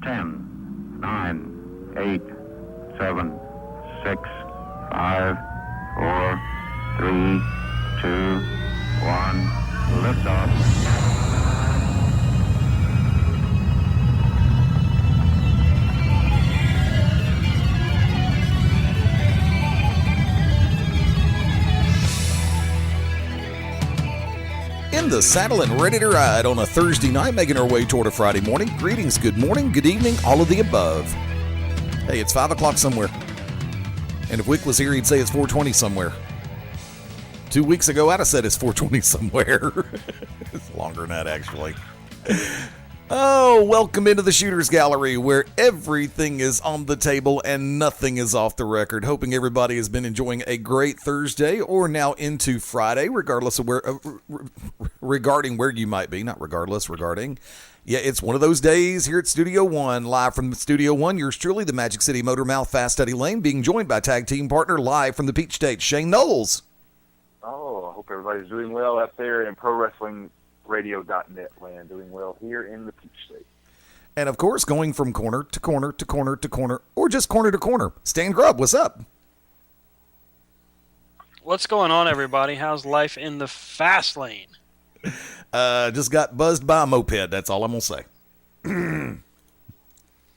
10, 9, 8, 7, 6, 5, 4, 3, 2, 1. Liftoff. In the saddle and ready to ride on a Thursday night, making our way toward a Friday morning. Greetings, good morning, good evening, all of the above. Hey, it's 5 o'clock somewhere. And if Wick was here, he'd say it's 4:20 somewhere. 2 weeks ago, I'd have said it's 4:20 somewhere. It's longer than that, actually. Oh, welcome into the Shooters Gallery, where everything is on the table and nothing is off the record. Hoping everybody has been enjoying a great Thursday or now into Friday, regardless of where, regarding where you might be. Not regardless, regarding. Yeah, it's one of those days here at Studio One. Live from Studio One, yours truly, the Magic City Motor Mouth, Fast Eddie Layne, being joined by tag team partner live from the Peachstate, Shane Noles. Oh, I hope everybody's doing well out there in ProWrestlingRadio.net land, doing well here in the Peach State. And of course, going from corner to corner to corner to corner, or just corner to corner, Stan Grubb, what's up? What's going on, everybody? How's life in the fast lane? Just got buzzed by a moped, that's all I'm going to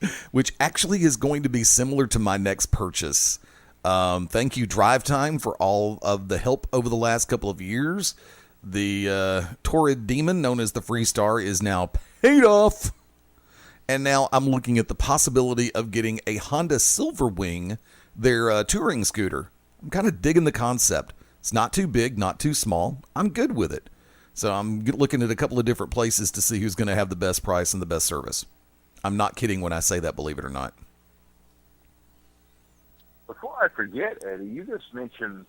say. Which actually is going to be similar to my next purchase. Thank you, Drive Time, for all of the help over the last couple of years. The torrid demon known as the Freestar is now paid off. And now I'm looking at the possibility of getting a Honda Silverwing, their touring scooter. I'm kind of digging the concept. It's not too big, not too small. I'm good with it. So I'm looking at a couple of different places to see who's going to have the best price and the best service. I'm not kidding when I say that, believe it or not. Before I forget, Eddie, you just mentioned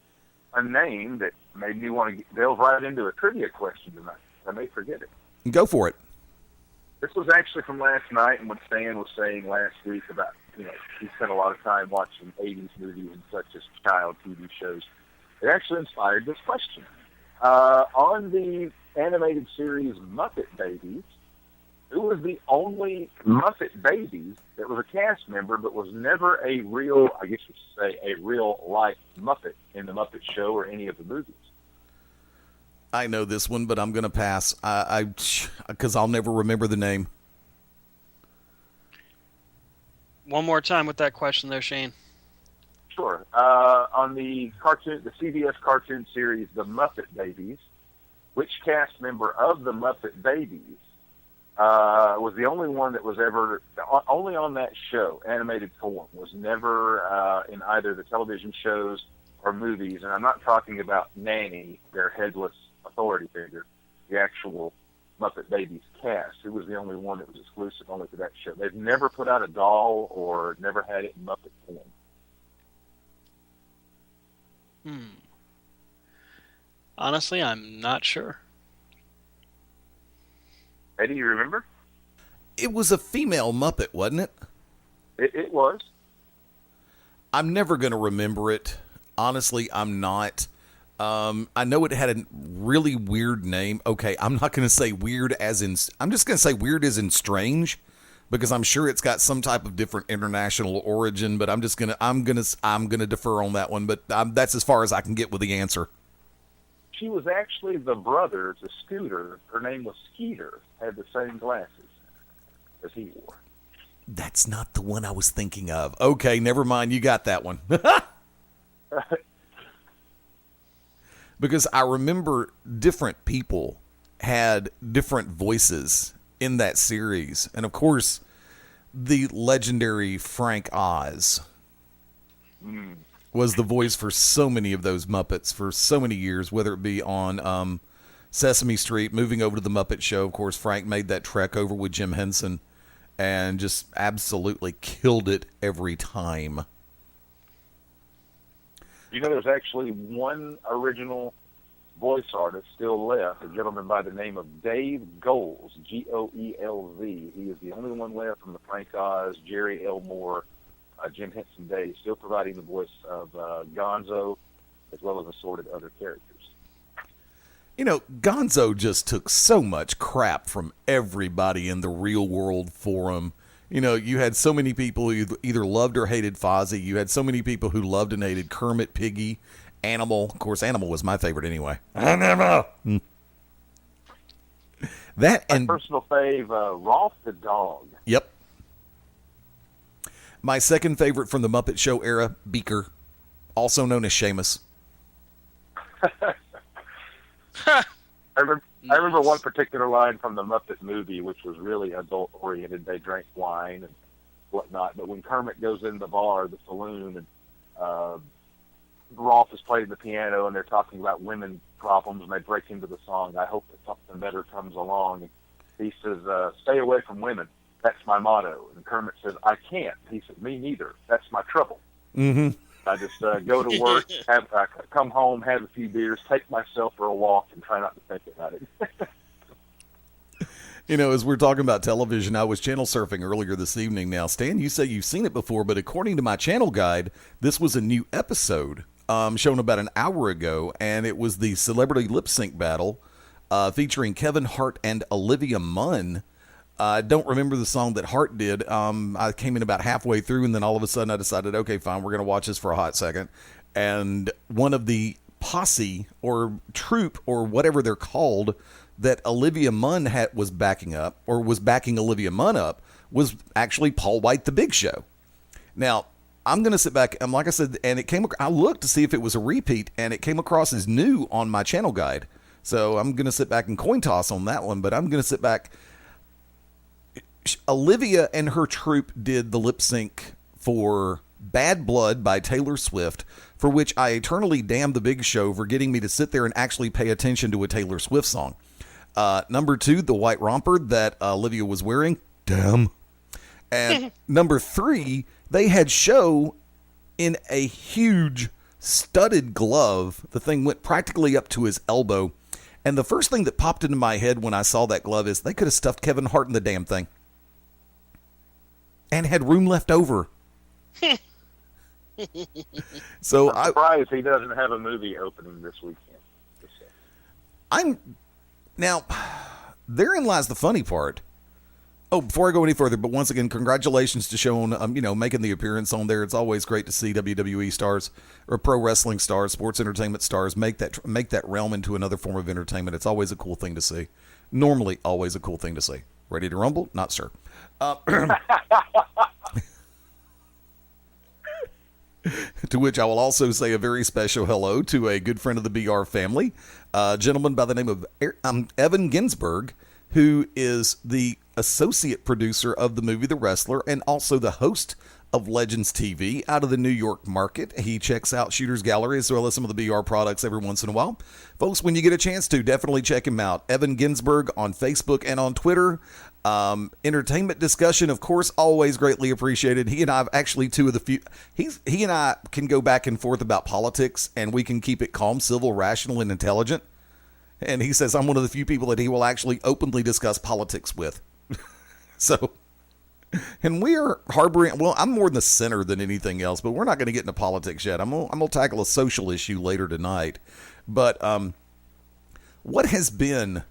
a name that made me want to delve right into a trivia question tonight. I may forget it. Go for it. This was actually from last night, and what Stan was saying last week about, he spent a lot of time watching 80s movies and such as child TV shows. It actually inspired this question. On the animated series Muppet Babies, who was the only Muppet Baby that was a cast member but was never a real, I guess you should say, a real-life Muppet in the Muppet Show or any of the movies? I know this one, but I'm going to pass. Because I'll never remember the name. One more time with that question there, Shane. Sure. On the CBS cartoon series The Muppet Babies, which cast member of the Muppet Babies was the only one that was ever, only on that show, animated form, was never in either the television shows or movies. And I'm not talking about Nanny, their headless authority figure, the actual Muppet Babies cast. Who was the only one that was exclusive only to that show. They've never put out a doll or never had it in Muppet form. Honestly, I'm not sure. Eddie, you remember? It was a female Muppet, wasn't it? It was. I'm never going to remember it. Honestly, I'm not. I know it had a really weird name. Okay, I'm not going to say weird as in... I'm just going to say weird as in strange, because I'm sure it's got some type of different international origin, but I'm going to defer on that one, but that's as far as I can get with the answer. She was actually the brother to Scooter. Her name was Skeeter, had the same glasses as he wore. That's not the one I was thinking of. Okay, never mind. You got that one. Because I remember different people had different voices in that series. And, of course, the legendary Frank Oz was the voice for so many of those Muppets for so many years, whether it be on Sesame Street, moving over to the Muppet Show. Of course, Frank made that trek over with Jim Henson and just absolutely killed it every time. There's actually one original voice artist still left, a gentleman by the name of Dave Goelz, Goelz. He is the only one left from the Frank Oz, Jerry Elmore, Jim Henson days, still providing the voice of Gonzo, as well as assorted other characters. Gonzo just took so much crap from everybody in the real world forum. You know, you had so many people who either loved or hated Fozzie. You had so many people who loved and hated Kermit, Piggy, Animal. Of course, Animal was my favorite anyway. Animal! That and my personal fave, Rolf the dog. Yep. My second favorite from the Muppet Show era, Beaker, also known as Seamus. I remember one particular line from the Muppet movie, which was really adult-oriented. They drank wine and whatnot. But when Kermit goes in the bar, the saloon, and Rolf is playing the piano, and they're talking about women problems, and they break into the song, I hope that something better comes along. And he says, stay away from women. That's my motto. And Kermit says, I can't. He said, me neither. That's my trouble. Mm-hmm. I just go to work, come home, have a few beers, take myself for a walk, and try not to think about it. You know, as we're talking about television, I was channel surfing earlier this evening. Now, Stan, you say you've seen it before, but according to my channel guide, this was a new episode shown about an hour ago, and it was the celebrity lip sync battle featuring Kevin Hart and Olivia Munn. I don't remember the song that Hart did. I came in about halfway through, and then all of a sudden I decided, okay, fine, we're going to watch this for a hot second. And one of the posse or troupe or whatever they're called that Olivia Munn was backing up, or was backing Olivia Munn up, was actually Paul White, the Big Show. Now, I'm going to sit back, and like I said, and I looked to see if it was a repeat, and it came across as new on my channel guide. So I'm going to sit back and coin toss on that one, but I'm going to sit back. Olivia and her troupe did the lip sync for Bad Blood by Taylor Swift, for which I eternally damn the Big Show for getting me to sit there and actually pay attention to a Taylor Swift song. Number 2, the white romper that Olivia was wearing. Damn. And number 3, they had Show in a huge studded glove. The thing went practically up to his elbow. And the first thing that popped into my head when I saw that glove is they could have stuffed Kevin Hart in the damn thing. And had room left over. So I'm surprised he doesn't have a movie opening this weekend. Now, therein lies the funny part. Oh, before I go any further, but once again, congratulations to Sean, making the appearance on there. It's always great to see WWE stars or pro wrestling stars, sports entertainment stars make that realm into another form of entertainment. It's always a cool thing to see. Normally, always a cool thing to see. Ready to rumble? Not sir. To which I will also say a very special hello to a good friend of the BR family, a gentleman by the name of Evan Ginsberg, who is the associate producer of the movie The Wrestler and also the host of Legends TV out of the New York market. He checks out Shooter's Gallery as well as some of the BR products every once in a while. Folks, when you get a chance to, definitely check him out. Evan Ginsberg on Facebook and on Twitter. Entertainment discussion, of course, always greatly appreciated. He and I have actually two of the few. He and I can go back and forth about politics, and we can keep it calm, civil, rational, and intelligent. And he says I'm one of the few people that he will actually openly discuss politics with. So, and we are harboring, well, I'm more in the center than anything else, but we're not going to get into politics yet. I'm going to tackle a social issue later tonight. But what has been,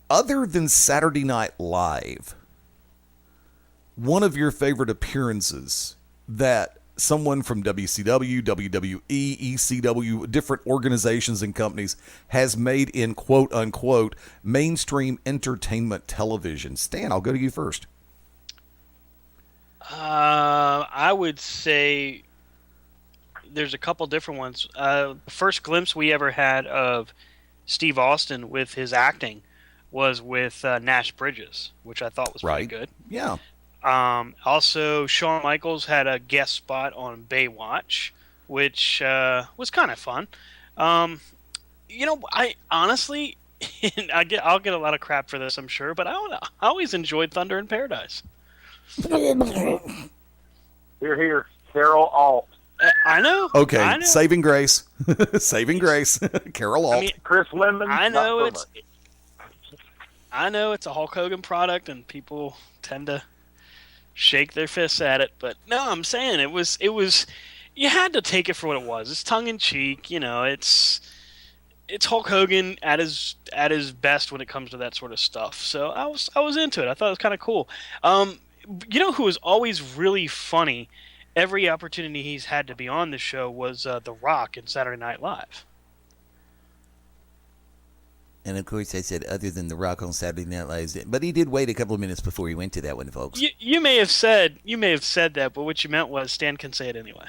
other than Saturday Night Live, one of your favorite appearances that someone from WCW, WWE, ECW, different organizations and companies has made in quote-unquote mainstream entertainment television? Stan, I'll go to you first. I would say there's a couple different ones. The first glimpse we ever had of Steve Austin with his acting was with Nash Bridges, which I thought was pretty good. Yeah. Also, Shawn Michaels had a guest spot on Baywatch, which was kind of fun. I honestly, I'll get a lot of crap for this, I'm sure, but I always enjoyed Thunder in Paradise. Here, Carol Alt. I know. Okay, I know. Saving Grace. Saving Grace. Carol Alt. I mean, Chris Lemon. I know it's a Hulk Hogan product, and people tend to shake their fists at it. But no, I'm saying it was. You had to take it for what it was. It's tongue in cheek. It's Hulk Hogan at his best when it comes to that sort of stuff. So I was into it. I thought it was kind of cool. You know who was always really funny? Every opportunity he's had to be on the show was The Rock in Saturday Night Live. And of course, I said other than The Rock on Saturday Night Live, but he did wait a couple of minutes before he went to that one, folks. You may have said that, but what you meant was Stan can say it anyway.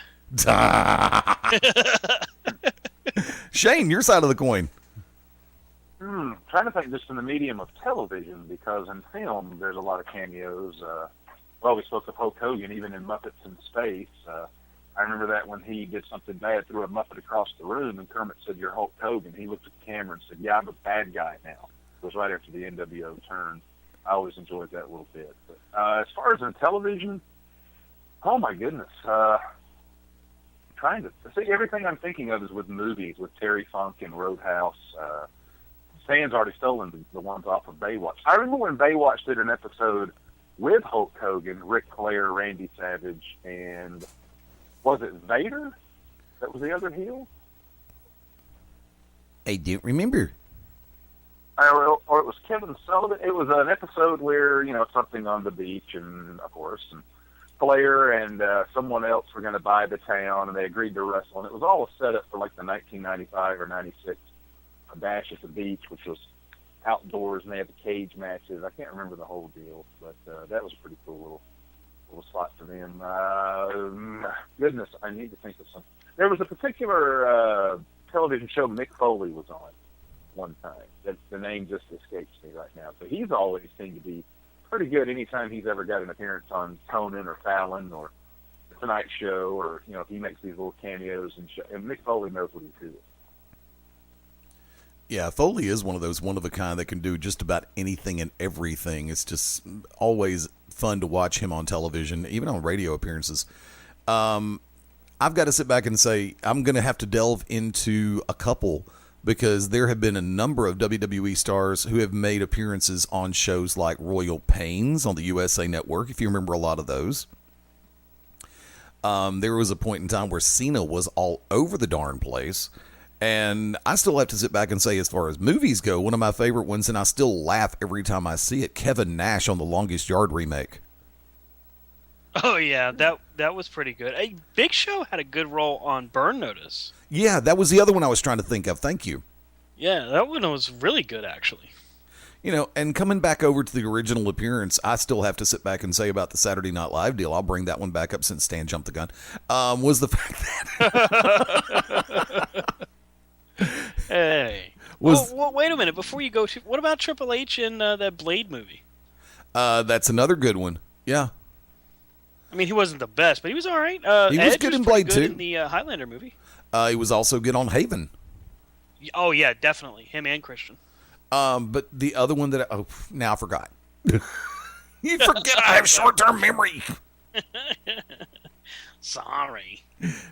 Shane, your side of the coin. Trying to think just in the medium of television, because in film there's a lot of cameos. Well, we spoke of Hulk Hogan, even in Muppets in Space. I remember that when he did something bad, threw a Muppet across the room, and Kermit said, "You're Hulk Hogan." He looked at the camera and said, "Yeah, I'm a bad guy now." It was right after the NWO turn. I always enjoyed that a little bit. But as far as in television, oh my goodness. Trying to see, everything I'm thinking of is with movies, with Terry Funk and Roadhouse. Stan's already stolen the ones off of Baywatch. I remember when Baywatch did an episode with Hulk Hogan, Ric Flair, Randy Savage, and was it Vader that was the other heel? I don't remember. Or it was Kevin Sullivan. It was an episode where, something on the beach, and of course, and Flair and someone else were going to buy the town, and they agreed to wrestle. And it was all set up for like the 1995 or 96 Bash at the Beach, which was outdoors, and they had the cage matches. I can't remember the whole deal, but that was a pretty cool little spot for them. Goodness, I need to think of something. There was a particular television show Mick Foley was on one time. The name just escapes me right now, but he's always seemed to be pretty good anytime he's ever got an appearance on Conan or Fallon or The Tonight Show, or if he makes these little cameos and Mick Foley knows what he's doing. Yeah, Foley is one of a kind that can do just about anything and everything. It's just always fun to watch him on television, even on radio appearances. I've got to sit back and say I'm going to have to delve into a couple, because there have been a number of WWE stars who have made appearances on shows like Royal Pains on the USA Network, if you remember a lot of those. There was a point in time where Cena was all over the darn place. And I still have to sit back and say, as far as movies go, one of my favorite ones, and I still laugh every time I see it, Kevin Nash on the Longest Yard remake. Oh, yeah, that was pretty good. Hey, Big Show had a good role on Burn Notice. Yeah, that was the other one I was trying to think of. Thank you. Yeah, that one was really good, actually. And coming back over to the original appearance, I still have to sit back and say about the Saturday Night Live deal. I'll bring that one back up since Stan jumped the gun. Was the fact that... Hey. Well, wait a minute. Before you go, what about Triple H in that Blade movie? That's another good one. Yeah. I mean, he wasn't the best, but he was all right. He was Edge good was in Blade, too. In the Highlander movie. He was also good on Haven. Oh, yeah, definitely. Him and Christian. But the other one that now I forgot. You forget I have short-term memory. Sorry.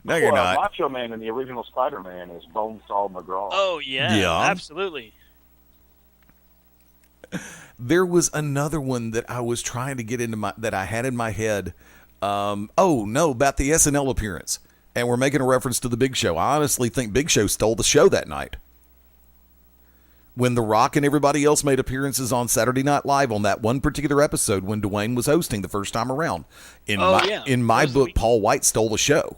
No, you're not. Macho Man in the original Spider-Man is Bonesaw McGraw. Oh, yeah, absolutely. There was another one that I was trying to get into that I had in my head. About the SNL appearance. And we're making a reference to the Big Show. I honestly think Big Show stole the show that night. When The Rock and everybody else made appearances on Saturday Night Live on that one particular episode when Dwayne was hosting the first time around. In my book, Paul White stole the show.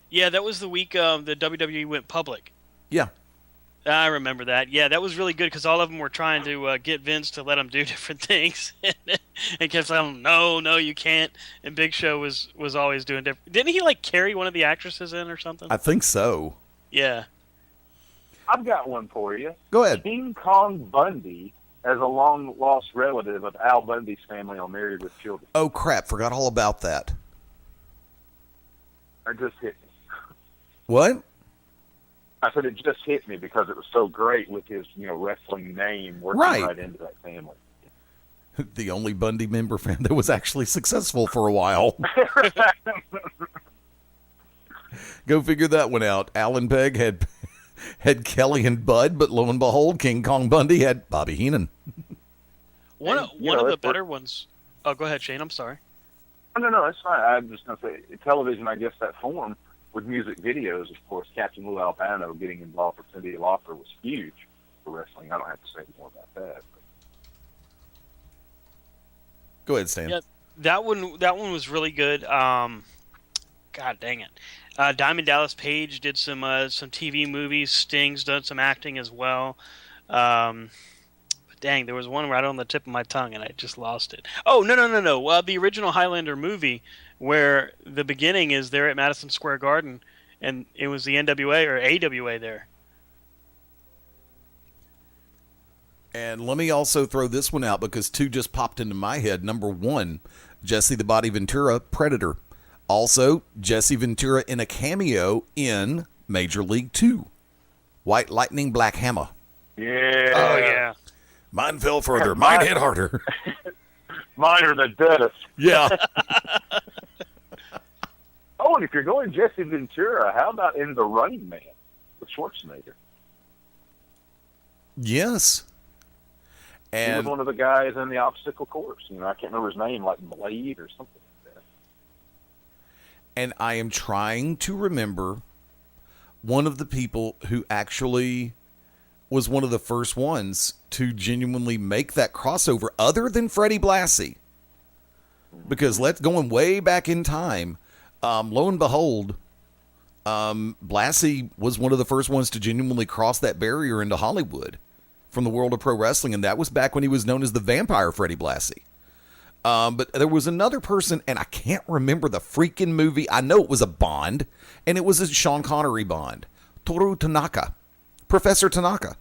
Yeah, that was the week the WWE went public. Yeah. I remember that. Yeah, that was really good because all of them were trying to get Vince to let them do different things. And kept saying, no, you can't. And Big Show was always doing different. Didn't he, carry one of the actresses in or something? I think so. Yeah. I've got one for you. Go ahead. King Kong Bundy as a long-lost relative of Al Bundy's family on Married with Children. Oh, crap. Forgot all about that. It just hit me. What? I said it just hit me because it was so great with his, wrestling name working right into that family. The only Bundy member fan that was actually successful for a while. Go figure that one out. Alan Pegg had Kelly and Bud, but lo and behold, King Kong Bundy had Bobby Heenan. One of the better ones. Oh, go ahead, Shane. I'm sorry. No, it's fine. I'm just going to say, television, I guess that form with music videos, of course, Captain Lou Albano getting involved for Cyndi Lauper was huge for wrestling. I don't have to say more about that. Go ahead, Stan. Yeah, That one was really good. God dang it. Diamond Dallas Page did some TV movies. Sting's done some acting as well. But dang, there was one right on the tip of my tongue, and I just lost it. Oh, no. The original Highlander movie, where the beginning is there at Madison Square Garden, and it was the NWA or AWA there. And let me also throw this one out because two just popped into my head. Number one, Jesse the Body Ventura, Predator. Also, Jesse Ventura in a cameo in Major League 2. White Lightning, Black Hammer. Yeah. Oh, yeah. Mine fell further. Mine hit harder. Mine are the deadest. Yeah. Oh, and if you're going Jesse Ventura, how about in The Running Man with Schwarzenegger? Yes. He And was one of the guys in the obstacle course. I can't remember his name, like Blade or something like that. And I am trying to remember one of the people who actually was one of the first ones to genuinely make that crossover other than Freddie Blassie. Because going way back in time, lo and behold, Blassie was one of the first ones to genuinely cross that barrier into Hollywood from the world of pro wrestling, and that was back when he was known as the Vampire Freddie Blassie. But there was another person, and I can't remember the freaking movie. I know it was a Bond, and it was a Sean Connery Bond. Toru Tanaka. Professor Tanaka.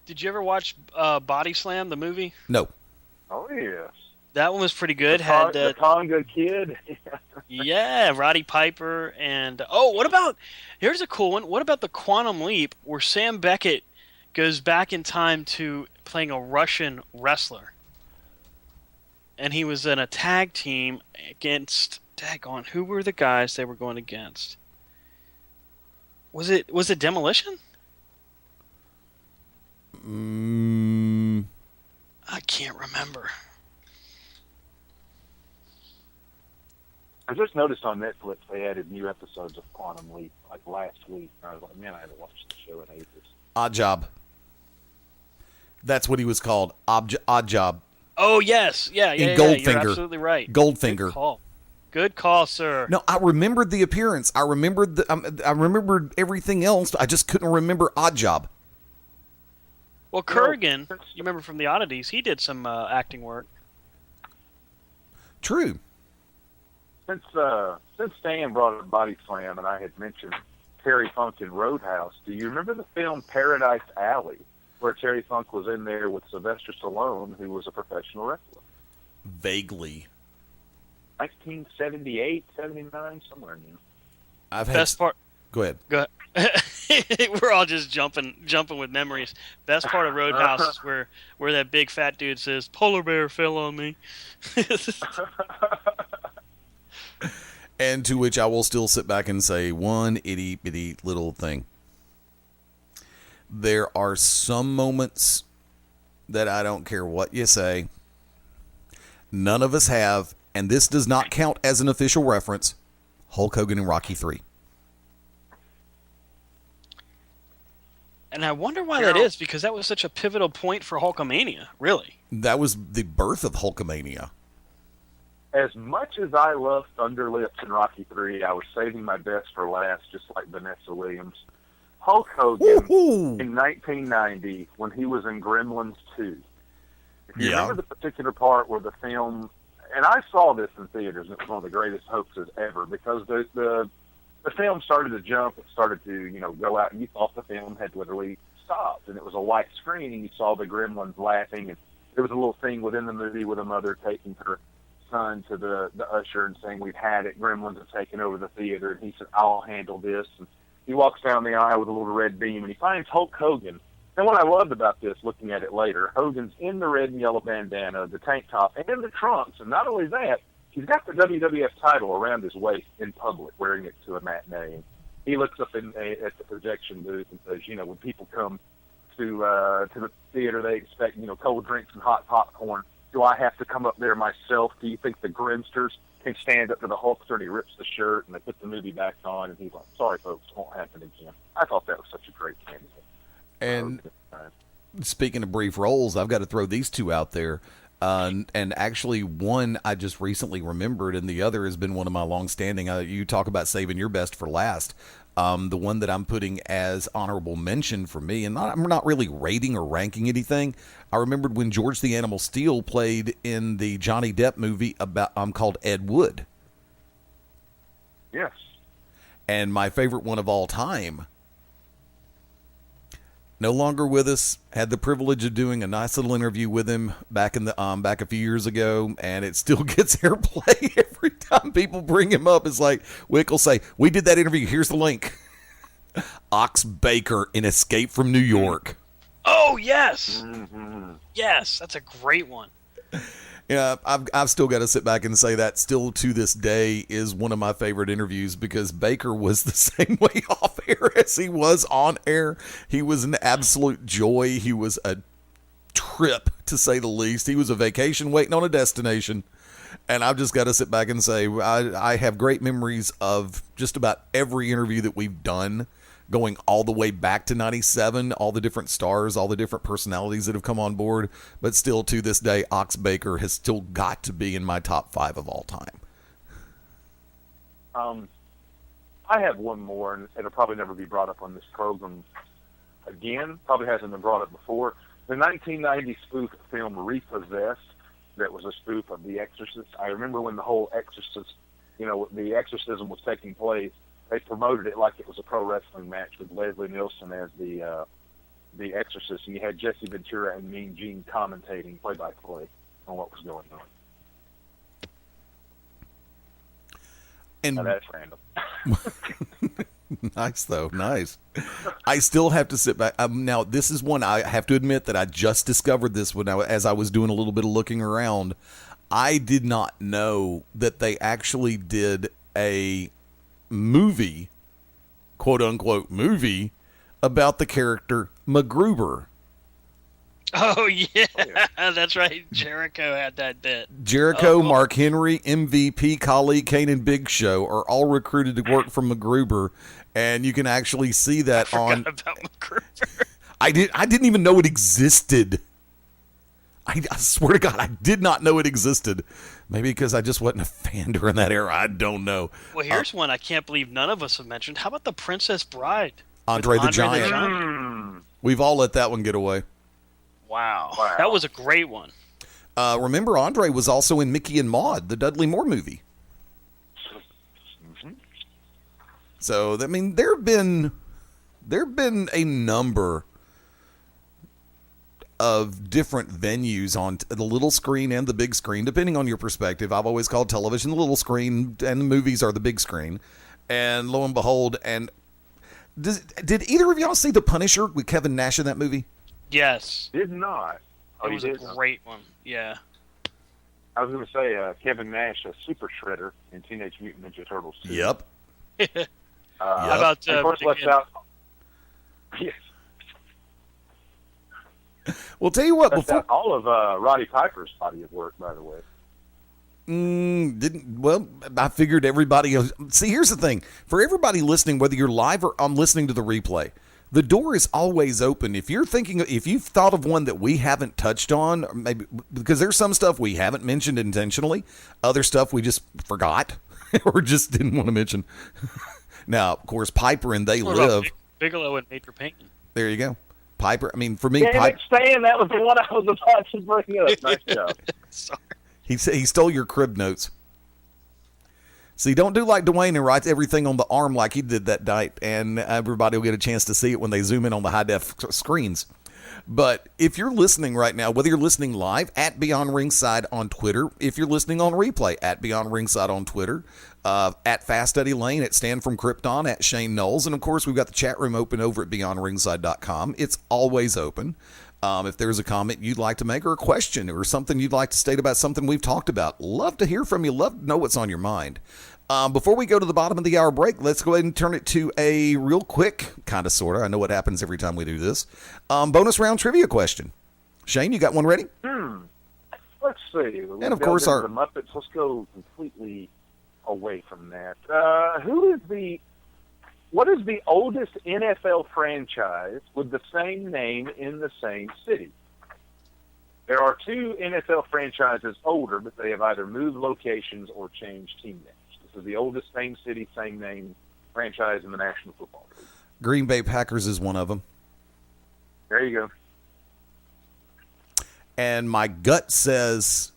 Did you ever watch Body Slam, the movie? No. Oh, yes. That one was pretty good. The Tonga Kid. Yeah, Roddy Piper and here's a cool one. What about the Quantum Leap, where Sam Beckett goes back in time to playing a Russian wrestler, and he was in a tag team against who were the guys they were going against? Was it Demolition? I can't remember. I just noticed on Netflix they added new episodes of Quantum Leap like last week. I was like, man, I haven't watched the show in ages. Odd Job. That's what he was called. Odd Job. Oh, yes. Yeah. Goldfinger. You're absolutely right. Goldfinger. Good call, sir. No, I remembered the appearance. I remembered everything else. I just couldn't remember Odd Job. Well, Kurgan, you remember from the Oddities, he did some acting work. True. Since Stan brought up Body Slam and I had mentioned Terry Funk in Roadhouse, do you remember the film Paradise Alley, where Terry Funk was in there with Sylvester Stallone, who was a professional wrestler? Vaguely. 1978, 79, somewhere in there. Best part. Go ahead. Go ahead. We're all just jumping with memories. Best part of Roadhouse is where that big fat dude says, "Polar bear fell on me." And to which I will still sit back and say one itty bitty little thing. There are some moments that I don't care what you say. None of us have, and this does not count as an official reference, Hulk Hogan and Rocky III. And I wonder why that is, because that was such a pivotal point for Hulkamania, really. That was the birth of Hulkamania. As much as I love Thunder Lips and Rocky III, I was saving my best for last, just like Vanessa Williams. Hulk Hogan in 1990, when he was in Gremlins 2. If you remember the particular part where the film, and I saw this in theaters, and it was one of the greatest hoaxes ever, because the film started to jump, it started to, go out, and you thought the film had literally stopped, and it was a white screen, and you saw the Gremlins laughing, and there was a little thing within the movie with a mother taking her son to the usher and saying, "We've had it, Gremlins have taken over the theater," and he said, "I'll handle this," and he walks down the aisle with a little red beam, and he finds Hulk Hogan. And what I loved about this, looking at it later, Hogan's in the red and yellow bandana, the tank top, and the trunks, and not only that, he's got the WWF title around his waist in public, wearing it to a matinee. And he looks up at the projection booth and says, when people come to the theater, they expect, cold drinks and hot popcorn. Do I have to come up there myself? Do you think the Grimsters can stand up to the Hulkster? And he rips the shirt, and they put the movie back on, and he's like, "Sorry, folks, it won't happen again." I thought that was such a great candidate. And speaking of brief roles, I've got to throw these two out there. And actually, one I just recently remembered, and the other has been one of my long-standing. You talk about saving your best for last. The one that I'm putting as honorable mention for me, and I'm not really rating or ranking anything. I remembered when George the Animal Steel played in the Johnny Depp movie called Ed Wood. Yes. And my favorite one of all time, no longer with us, had the privilege of doing a nice little interview with him back a few years ago, and it still gets airplay every time people bring him up. It's like Wick will say, "We did that interview. Here's the link." Ox Baker in Escape from New York. Oh yes, Mm-hmm. yes, that's a great one. Yeah, I've still got to sit back and say that still to this day is one of my favorite interviews, because Baker was the same way off air as he was on air. He was an absolute joy. He was a trip, to say the least. He was a vacation waiting on a destination. And I've just got to sit back and say I have great memories of just about every interview that we've done, going all the way back to 97, all the different stars, all the different personalities that have come on board. But still, to this day, Ox Baker has still got to be in my top 5 of all time. I have one more, and it'll probably never be brought up on this program again. Probably hasn't been brought up before. The 1990 spoof film Repossessed, that was a spoof of The Exorcist. I remember when the whole Exorcist, the exorcism was taking place, they promoted it like it was a pro wrestling match with Leslie Nielsen as the Exorcist, and you had Jesse Ventura and Mean Gene commentating play-by-play on what was going on. And now that's random. Nice, though. Nice. I still have to sit back. Now, this is one I have to admit that I just discovered this as I was doing a little bit of looking around. I did not know that they actually did a movie, quote-unquote movie, about the character MacGruber. Oh yeah, that's right. Jericho had that bit. Jericho, Mark Henry, MVP, Khali, Kane, and Big Show are all recruited to work for MacGruber, and you can actually see that I on. forgot about MacGruber. I didn't even know it existed. I swear to God, I did not know it existed. Maybe because I just wasn't a fan during that era. I don't know. Well, here's one I can't believe none of us have mentioned. How about The Princess Bride? Andre the Giant. We've all let that one get away. Wow. That was a great one. Remember, Andre was also in Mickey and Maude, the Dudley Moore movie. Mm-hmm. So, I mean, there have been a number of different venues on the little screen and the big screen, depending on your perspective. I've always called television the little screen, and the movies are the big screen. And lo and behold, did either of y'all see The Punisher with Kevin Nash in that movie? Yes. Did not. It was a great one. Yeah. I was going to say Kevin Nash, a super shredder in Teenage Mutant Ninja Turtles 2. Yep. How about of course, left out. Yes. Well, tell you what. Before all of Roddy Piper's body of work, by the way. I figured everybody else. See, here's the thing: for everybody listening, whether you're live or I'm listening to the replay, the door is always open. If you've thought of one that we haven't touched on, or maybe because there's some stuff we haven't mentioned intentionally, other stuff we just forgot or just didn't want to mention. Now, of course, Piper and They Live. Bigelow and Major Payton. There you go. Piper. I mean, for me, Stan, that was the one I was about to bring up. Nice job. Sorry. He stole your crib notes. See, don't do like Dwayne and write everything on the arm like he did that night, and everybody will get a chance to see it when they zoom in on the high-def screens. But if you're listening right now, whether you're listening live at Beyond Ringside on Twitter, if you're listening on replay at Beyond Ringside on Twitter, at Fast Eddie Layne, at Stan from Krypton, at Shane Noles, and of course we've got the chat room open over at BeyondRingside.com. It's always open. If there's a comment you'd like to make or a question or something you'd like to state about something we've talked about, love to hear from you. Love to know what's on your mind. Before we go to the bottom of the hour break, let's go ahead and turn it to a real quick, kind of, sort of, I know what happens every time we do this, bonus round trivia question. What you got one ready? Let's see. And of course, the Muppets. Let's go completely away from that. What is the oldest NFL franchise with the same name in the same city? There are 2 NFL franchises older, but they have either moved locations or changed team names. This is the oldest same city, same name franchise in the National Football League. Green Bay Packers is one of them. There you go. And my gut says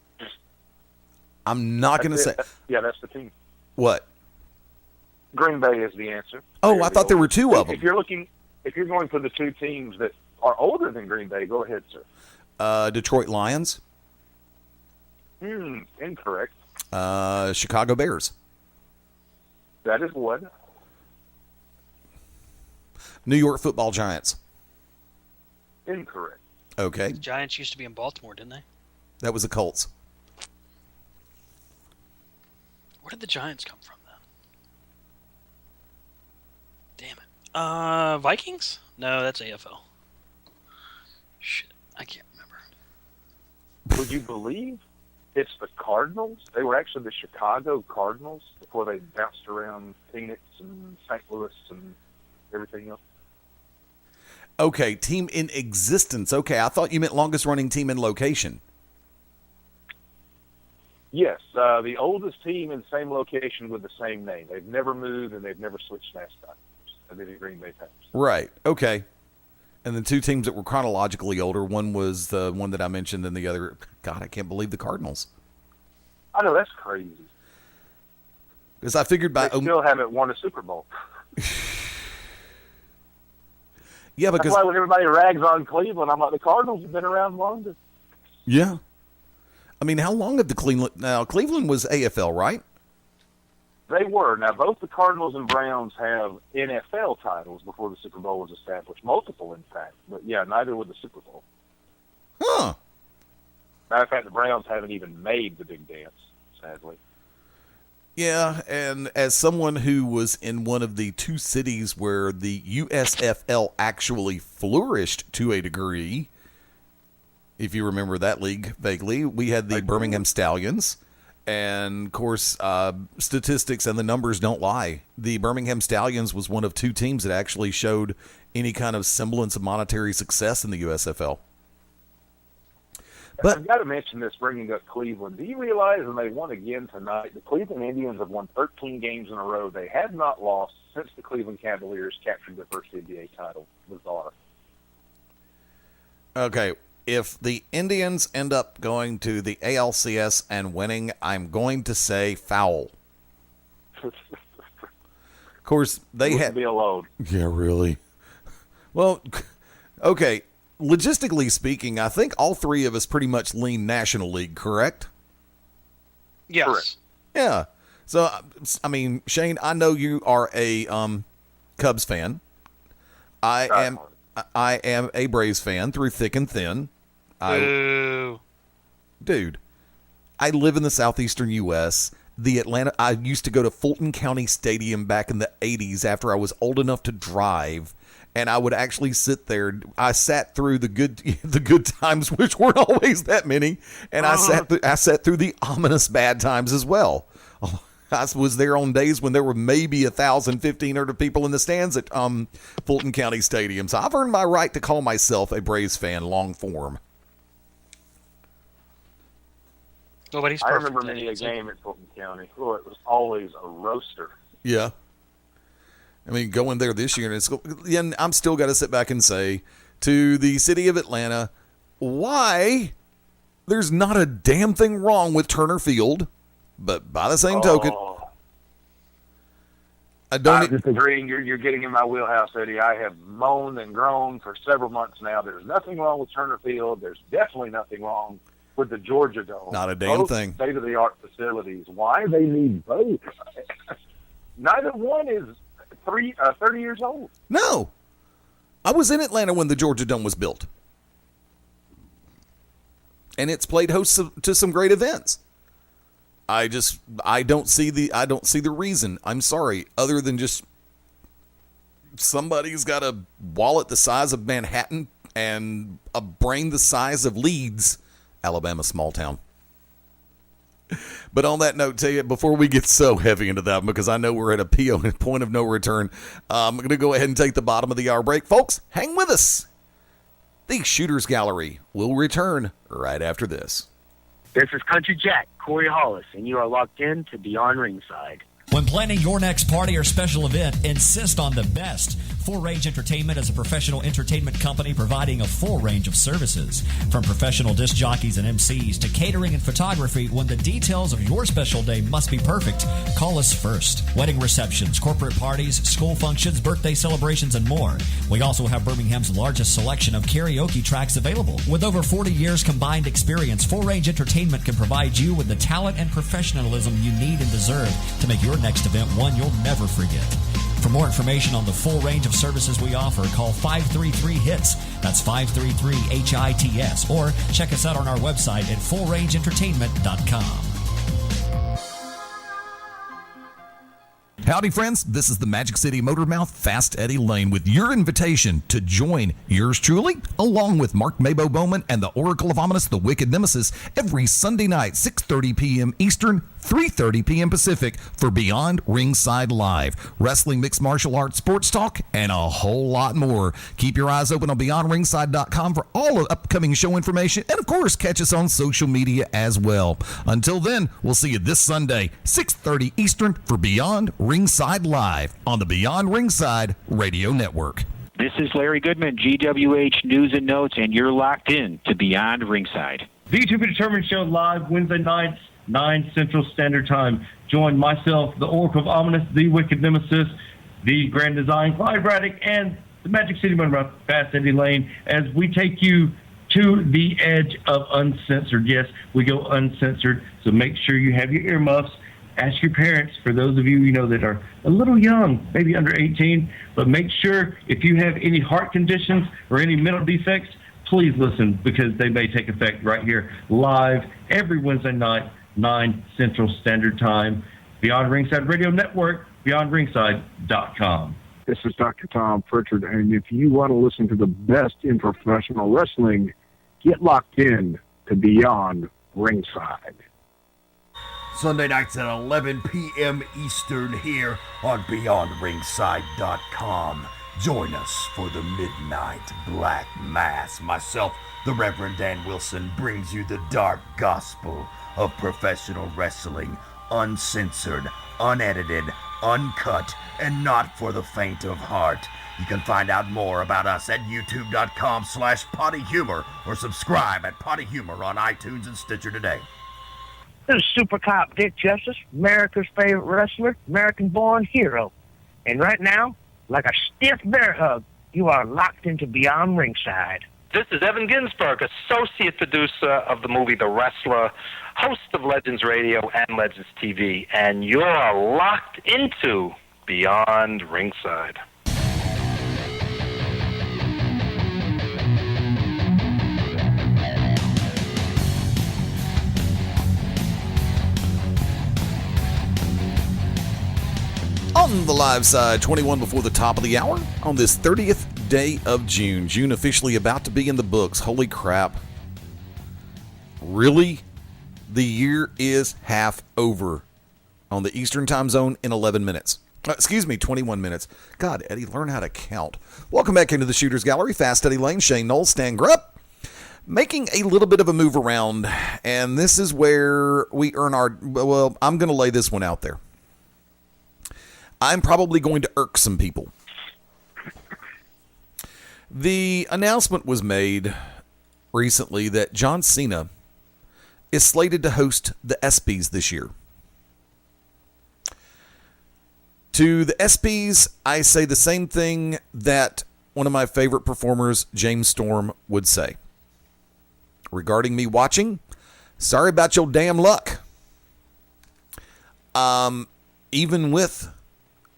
I'm not going to say. Yeah, that's the team. What? Green Bay is the answer. Oh, I thought there were 2 of them. If you're going for the 2 teams that are older than Green Bay, go ahead, sir. Detroit Lions. Incorrect. Chicago Bears. That is one. New York Football Giants. Incorrect. Okay. The Giants used to be in Baltimore, didn't they? That was the Colts. Where did the Giants come from, then? Damn it. Vikings? No, that's AFL. Shit, I can't remember. Would you believe it's the Cardinals? They were actually the Chicago Cardinals before they bounced around Phoenix and St. Louis and everything else. Okay, team in existence. Okay, I thought you meant longest running team in location. Yes, the oldest team in the same location with the same name. They've never moved and they've never switched mascots. They're the Green Bay Packers. Right, okay. And the 2 teams that were chronologically older, one was the one that I mentioned, and the other, God, I can't believe the Cardinals. I know, that's crazy. Because I figured They still haven't won a Super Bowl. Yeah, because that's why when everybody rags on Cleveland, I'm like, the Cardinals have been around longer. Yeah. I mean, how long have the Cleveland was AFL, right? They were. Now, both the Cardinals and Browns have NFL titles before the Super Bowl was established. Multiple, in fact. But, yeah, neither would the Super Bowl. Huh. Matter of fact, the Browns haven't even made the big dance, sadly. Yeah, and as someone who was in one of the 2 cities where the USFL actually flourished to a degree, if you remember that league vaguely, we had the Birmingham Stallions. And, of course, statistics and the numbers don't lie. The Birmingham Stallions was one of 2 teams that actually showed any kind of semblance of monetary success in the USFL. But I've got to mention this, bringing up Cleveland. Do you realize, and they won again tonight, the Cleveland Indians have won 13 games in a row. They have not lost since the Cleveland Cavaliers captured their first NBA title. Bizarre. Okay, if the Indians end up going to the ALCS and winning, I'm going to say foul. Of course, they had... be alone. Yeah, really? Well, okay, logistically speaking, I think all 3 of us pretty much lean National League, correct? Yes. Correct. Yeah. So, I mean, Shane, I know you are a Cubs fan. I am a Braves fan through thick and thin. Dude, I live in the southeastern U.S. I used to go to Fulton County Stadium back in the 80s after I was old enough to drive, and I would actually sit there. I sat through the good times, which weren't always that many, and I sat through the ominous bad times as well. I was there on days when there were maybe 1,000, 1,500 people in the stands at Fulton County Stadium. So I've earned my right to call myself a Braves fan, long form. Nobody's I perfect. remember many a game at Fulton County. Oh, it was always a roaster. Yeah. I mean, going there this year, and I'm still got to sit back and say to the city of Atlanta, why there's not a damn thing wrong with Turner Field, but by the same token, I don't. I'm just agreeing. You're getting in my wheelhouse, Eddie. I have moaned and groaned for several months now. There's nothing wrong with Turner Field. There's definitely nothing wrong with the Georgia Dome. Not a damn both thing. State-of-the-art facilities. Why they need both? Neither one is 30 years old. No. I was in Atlanta when the Georgia Dome was built. And it's played host to some great events. I don't see the reason. I'm sorry, other than just somebody's got a wallet the size of Manhattan and a brain the size of Leeds, Alabama, small town. But on that note, tell you, before we get so heavy into that, because I know we're at a point of no return, I'm going to go ahead and take the bottom of the hour break. Folks, hang with us. The Shooters Gallery will return right after this. This is Country Jack, Corey Hollis, and you are locked in to Beyond Ringside. When planning your next party or special event, insist on the best. Full Range Entertainment is a professional entertainment company providing a full range of services. From professional disc jockeys and MCs to catering and photography, when the details of your special day must be perfect, call us first. Wedding receptions, corporate parties, school functions, birthday celebrations, and more. We also have Birmingham's largest selection of karaoke tracks available. With over 40 years combined experience, Full Range Entertainment can provide you with the talent and professionalism you need and deserve to make your next event one you'll never forget. For more information on the full range of services we offer, call 533-HITS. That's 533-HITS. Or check us out on our website at fullrangeentertainment.com. Howdy, friends. This is the Magic City Motormouth, Fast Eddie Layne, with your invitation to join yours truly, along with Mark Mabo Bowman and the Oracle of Ominous, the Wicked Nemesis, every Sunday night, 6:30 p.m. Eastern, 3:30 p.m. Pacific, for Beyond Ringside Live. Wrestling, mixed martial arts, sports talk, and a whole lot more. Keep your eyes open on BeyondRingside.com for all of upcoming show information, and of course, catch us on social media as well. Until then, we'll see you this Sunday, 6:30 Eastern, for Beyond Ringside Live on the Beyond Ringside Radio Network. This is Larry Goodman, GWH News and Notes, and you're locked in to Beyond Ringside. The To Be Determined show live Wednesday nights, 9 Central Standard Time. Join myself, the Oracle of Ominous, the Wicked Nemesis, the Grand Design, Clyde Braddock, and the Magic City Motormouth, Fast Eddie Layne, as we take you to the edge of uncensored. Yes, we go uncensored, so make sure you have your earmuffs. Ask your parents, for those of you that are a little young, maybe under 18, but make sure if you have any heart conditions or any mental defects, please listen, because they may take effect right here live every Wednesday night, 9 Central Standard Time. Beyond Ringside Radio Network, beyondringside.com. This is Dr. Tom Pritchard, and if you want to listen to the best in professional wrestling, get locked in to Beyond Ringside. Sunday nights at 11 p.m. Eastern here on BeyondRingside.com. Join us for the Midnight Black Mass. Myself, the Reverend Dan Wilson, brings you the dark gospel of professional wrestling, uncensored, unedited, uncut, and not for the faint of heart. You can find out more about us at youtube.com/pottyhumor or subscribe at Potty Humor on iTunes and Stitcher today. This is Super Cop Dick Justice, America's favorite wrestler, American-born hero. And right now, like a stiff bear hug, you are locked into Beyond Ringside. This is Evan Ginsberg, associate producer of the movie The Wrestler, host of Legends Radio and Legends TV, and you're locked into Beyond Ringside. On the live side, 21 before the top of the hour, on this 30th day of June. June officially about to be in the books. Holy crap. Really? The year is half over on the Eastern time zone in 11 minutes. 21 minutes. God, Eddie, learn how to count. Welcome back into the Shooters Gallery. Fast Eddie Layne, Shane Noles, Stan Grubb. Making a little bit of a move around, and this is where we earn our... Well, I'm going to lay this one out there. I'm probably going to irk some people. The announcement was made recently that John Cena is slated to host the ESPYs this year. To the ESPYs, I say the same thing that one of my favorite performers, James Storm, would say. Regarding me watching, sorry about your damn luck. Even with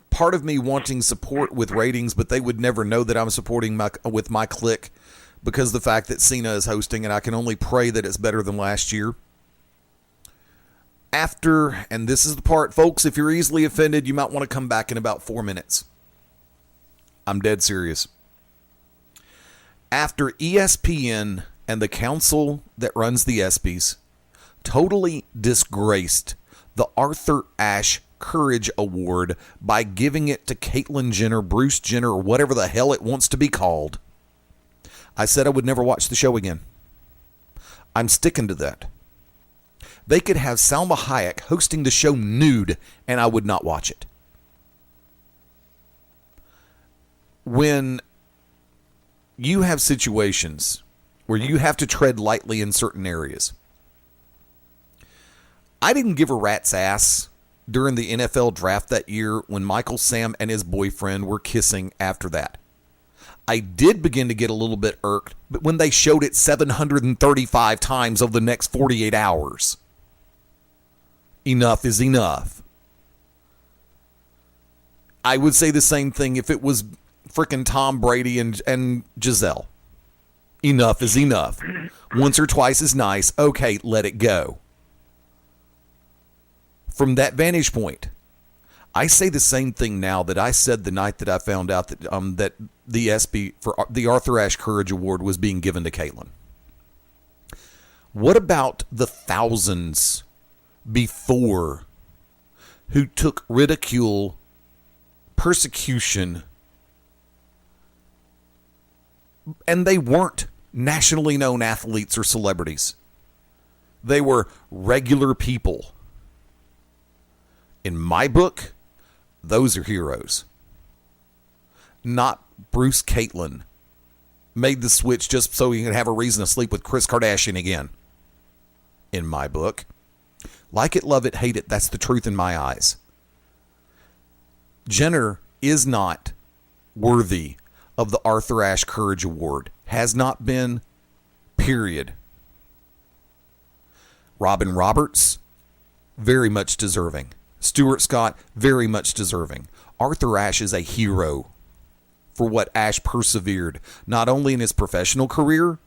part of me wanting support with ratings, but they would never know that I'm supporting with my click because of the fact that Cena is hosting, and I can only pray that it's better than last year. After, and this is the part, folks, if you're easily offended, you might want to come back in about 4 minutes. I'm dead serious. After ESPN and the council that runs the ESPYs totally disgraced the Arthur Ashe Courage Award by giving it to Caitlyn Jenner, Bruce Jenner, or whatever the hell it wants to be called, I said I would never watch the show again. I'm sticking to that. They could have Salma Hayek hosting the show nude, and I would not watch it. When you have situations where you have to tread lightly in certain areas, I didn't give a rat's ass during the NFL draft that year when Michael Sam and his boyfriend were kissing after that. I did begin to get a little bit irked, but when they showed it 735 times over the next 48 hours, enough is enough. I would say the same thing if it was frickin' Tom Brady and Giselle. Enough is enough. Once or twice is nice. Okay, let it go. From that vantage point, I say the same thing now that I said the night that I found out that that the ESPY for the Arthur Ashe Courage Award was being given to Caitlyn. What about the thousands before who took ridicule, persecution, and they weren't nationally known athletes or celebrities? They were regular people. In my book, those are heroes. Not Bruce Caitlyn made the switch just so he could have a reason to sleep with Kris Kardashian again. In my book. Like it, love it, hate it, that's the truth in my eyes. Jenner is not worthy of the Arthur Ashe Courage Award. Has not been, period. Robin Roberts, very much deserving. Stuart Scott, very much deserving. Arthur Ashe is a hero for what Ashe persevered, not only in his professional career,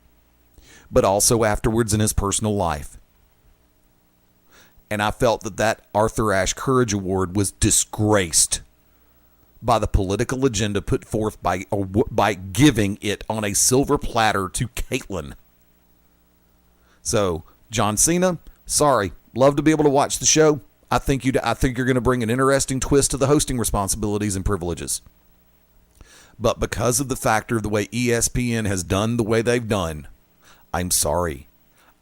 but also afterwards in his personal life. And I felt that Arthur Ashe Courage Award was disgraced by the political agenda put forth by giving it on a silver platter to Caitlyn. So, John Cena, sorry, love to be able to watch the show. I think you're going to bring an interesting twist to the hosting responsibilities and privileges. But because of the factor of the way ESPN has done the way they've done, I'm sorry,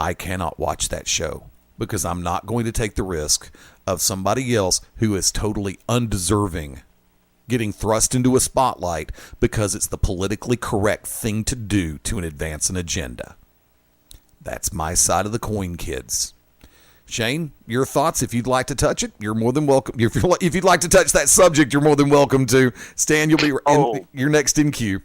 I cannot watch that show because I'm not going to take the risk of somebody else who is totally undeserving getting thrust into a spotlight because it's the politically correct thing to do to advance an agenda. That's my side of the coin, kids. Shane, your thoughts? If you'd like to touch it, you're more than welcome. If you'd like to touch that subject, you're more than welcome to. Stan, you'll be you're next in queue.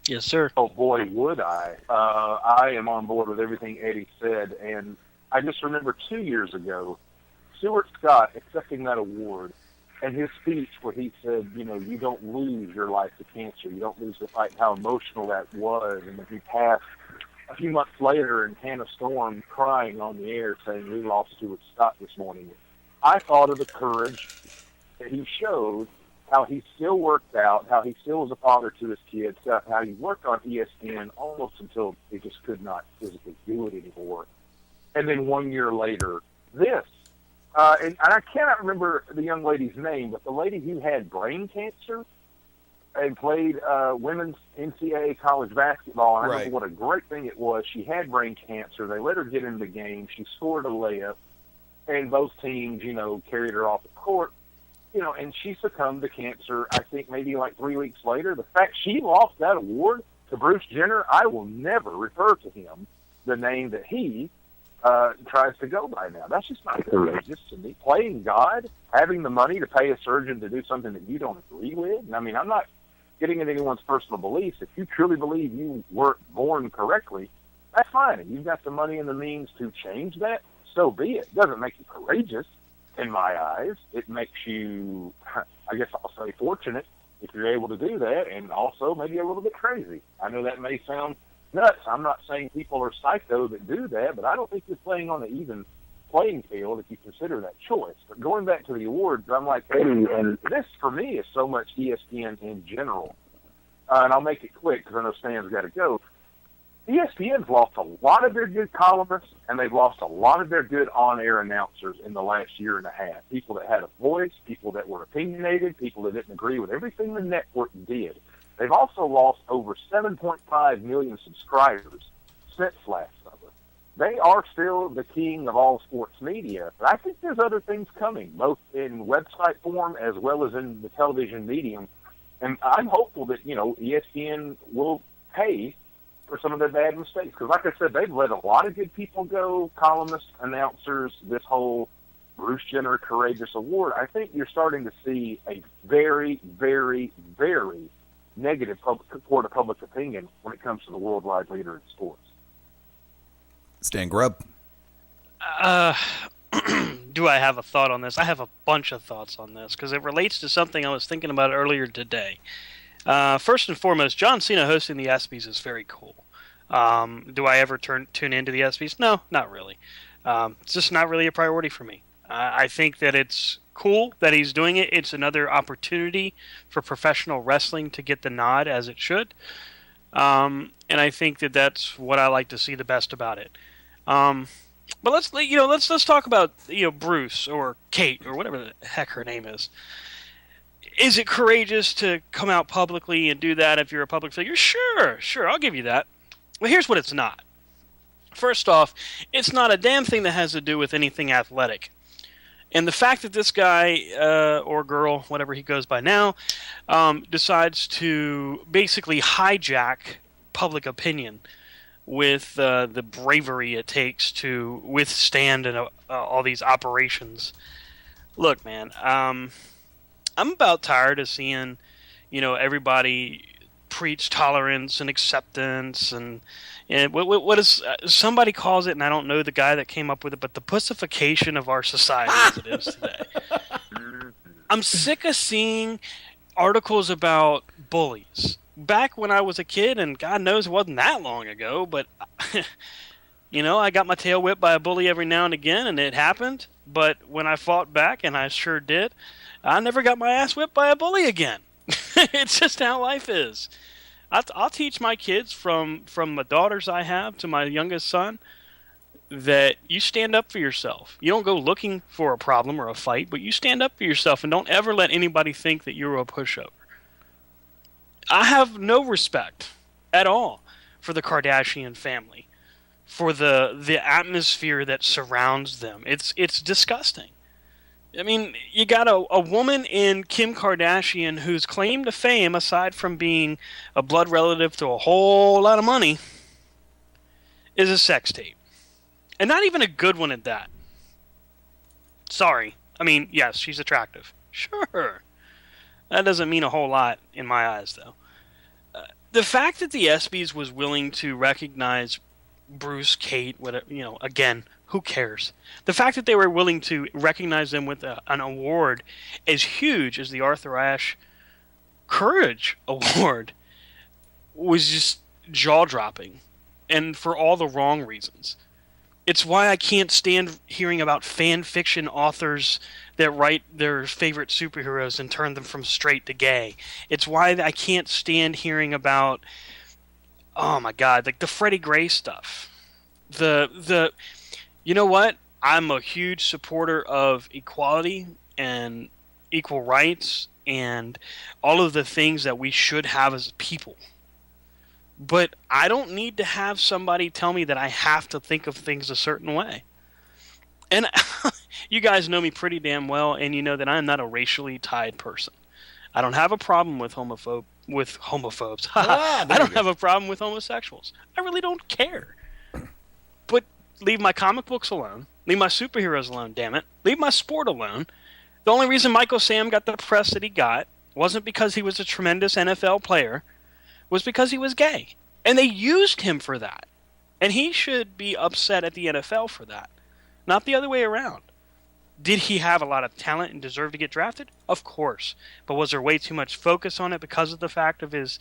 Yes, sir. Oh, boy, would I. I am on board with everything Eddie said, and I just remember 2 years ago, Stuart Scott accepting that award and his speech where he said, you know, you don't lose your life to cancer. You don't lose the fight, how emotional that was, and that he passed a few months later in Hannah Storm crying on the air saying we lost Stuart Scott this morning. I thought of the courage that he showed, how he still worked out, how he still was a father to his kids, how he worked on ESPN almost until he just could not physically do it anymore. And then 1 year later, this. And I cannot remember the young lady's name, but the lady who had brain cancer and played women's NCAA college basketball. And I remember what a great thing it was. She had brain cancer. They let her get in the game. She scored a layup, and both teams, you know, carried her off the court. You know, and she succumbed to cancer, I think maybe like 3 weeks later. The fact she lost that award to Bruce Jenner, I will never refer to him the name that he tries to go by now. That's just not courageous to me. Playing God, having the money to pay a surgeon to do something that you don't agree with. And I mean, I'm not getting into anyone's personal beliefs. If you truly believe you weren't born correctly, that's fine. If you've got the money and the means to change that, so be it. It doesn't make you courageous in my eyes. It makes you, I guess I'll say, fortunate if you're able to do that, and also maybe a little bit crazy. I know that may sound nuts. I'm not saying people are psycho that do that, but I don't think you're playing on an even playing field if you consider that choice. But going back to the awards, I'm like, hey, and this for me is so much ESPN in general. And I'll make it quick because I know Stan's got to go. ESPN's lost a lot of their good columnists, and they've lost a lot of their good on-air announcers in the last year and a half. People that had a voice, people that were opinionated, people that didn't agree with everything the network did. They've also lost over 7.5 million subscribers since last summer. They are still the king of all sports media, but I think there's other things coming, both in website form as well as in the television medium. And I'm hopeful that, ESPN will pay for some of their bad mistakes. Because like I said, they've let a lot of good people go, columnists, announcers, this whole Bruce Jenner Courageous Award. I think you're starting to see a very, very, very negative court of public opinion when it comes to the worldwide leader in sports. Stan Grubb. Do I have a thought on this? I have a bunch of thoughts on this because it relates to something I was thinking about earlier today. First and foremost, John Cena hosting the ESPYs is very cool. Do I ever tune into the ESPYs? No, not really. It's just not really a priority for me. I think that it's cool that he's doing it. It's another opportunity for professional wrestling to get the nod as it should. And I think that that's what I like to see the best about it. But let's talk about Bruce or Kate or whatever the heck her name is. Is it courageous to come out publicly and do that if you're a public figure? Sure, I'll give you that. Well, here's what it's not. First off, it's not a damn thing that has to do with anything athletic. And the fact that this guy or girl, whatever he goes by now, decides to basically hijack public opinion with the bravery it takes to withstand all these operations. Look, man, I'm about tired of seeing, everybody preach tolerance and acceptance and what is somebody calls it, and I don't know the guy that came up with it, but the pussification of our society as it is today. I'm sick of seeing articles about bullies. Back when I was a kid, and God knows it wasn't that long ago, but I got my tail whipped by a bully every now and again, and it happened. But when I fought back, and I sure did, I never got my ass whipped by a bully again. It's just how life is. I'll teach my kids from the daughters I have to my youngest son that you stand up for yourself. You don't go looking for a problem or a fight, but you stand up for yourself and don't ever let anybody think that you're a pushover. I have no respect at all for the Kardashian family, for the atmosphere that surrounds them. It's disgusting. I mean, you got a woman in Kim Kardashian whose claim to fame, aside from being a blood relative to a whole lot of money, is a sex tape. And not even a good one at that. Sorry. I mean, yes, she's attractive. Sure. That doesn't mean a whole lot in my eyes, though. The fact that the ESPYs was willing to recognize Bruce, Kate, whatever, again, who cares? The fact that they were willing to recognize them with an award as huge as the Arthur Ashe Courage Award was just jaw-dropping, and for all the wrong reasons. It's why I can't stand hearing about fan fiction authors that write their favorite superheroes and turn them from straight to gay. It's why I can't stand hearing about, oh my God, like the Freddie Gray stuff. You know what? I'm a huge supporter of equality and equal rights and all of the things that we should have as people. But I don't need to have somebody tell me that I have to think of things a certain way. And you guys know me pretty damn well, and you know that I'm not a racially tied person. I don't have a problem with homophobes. I don't have a problem with homosexuals. I really don't care. But leave my comic books alone. Leave my superheroes alone, damn it. Leave my sport alone. The only reason Michael Sam got the press that he got wasn't because he was a tremendous NFL player. Was because he was gay. And they used him for that. And he should be upset at the NFL for that. Not the other way around. Did he have a lot of talent and deserve to get drafted? Of course. But was there way too much focus on it because of the fact of his